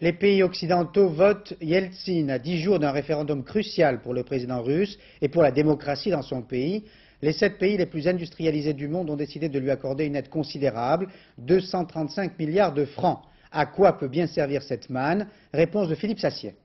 Les pays occidentaux votent Yeltsin à 10 jours d'un référendum crucial pour le président russe et pour la démocratie dans son pays. Les 7 pays les plus industrialisés du monde ont décidé de lui accorder une aide considérable, 235 milliards de francs. À quoi peut bien servir cette manne? Réponse de Philippe Sassier.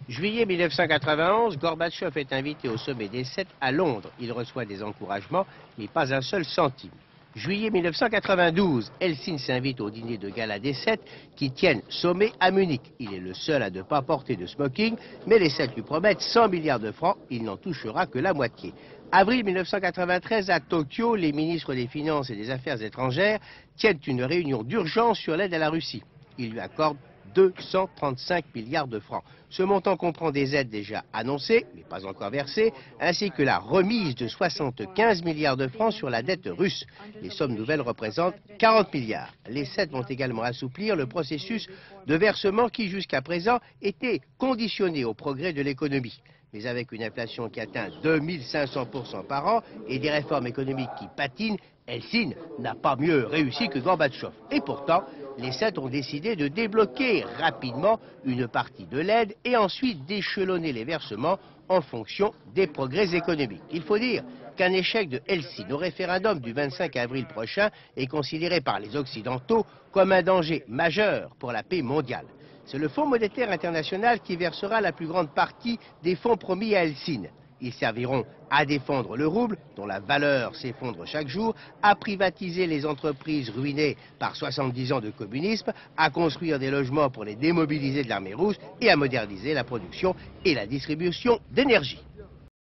Juillet 1991, Gorbatchev est invité au sommet des 7 à Londres. Il reçoit des encouragements, mais pas un seul centime. Juillet 1992, Helsinki s'invite au dîner de gala des 7 qui tiennent sommet à Munich. Il est le seul à ne pas porter de smoking, mais les 7 lui promettent 100 milliards de francs. Il n'en touchera que la moitié. Avril 1993, à Tokyo, les ministres des Finances et des Affaires étrangères tiennent une réunion d'urgence sur l'aide à la Russie. Ils lui accordent 235 milliards de francs. Ce montant comprend des aides déjà annoncées, mais pas encore versées, ainsi que la remise de 75 milliards de francs sur la dette russe. Les sommes nouvelles représentent 40 milliards. Les 7 vont également assouplir le processus de versement qui, jusqu'à présent, était conditionné au progrès de l'économie. Mais avec une inflation qui atteint 2500% par an et des réformes économiques qui patinent, Helsinki n'a pas mieux réussi que Gorbatchev. Et pourtant, les 7 ont décidé de débloquer rapidement une partie de l'aide et ensuite d'échelonner les versements en fonction des progrès économiques. Il faut dire qu'un échec de Helsinki au référendum du 25 avril prochain est considéré par les Occidentaux comme un danger majeur pour la paix mondiale. C'est le Fonds monétaire international qui versera la plus grande partie des fonds promis à Helsinki. Ils serviront à défendre le rouble, dont la valeur s'effondre chaque jour, à privatiser les entreprises ruinées par 70 ans de communisme, à construire des logements pour les démobiliser de l'armée russe et à moderniser la production et la distribution d'énergie.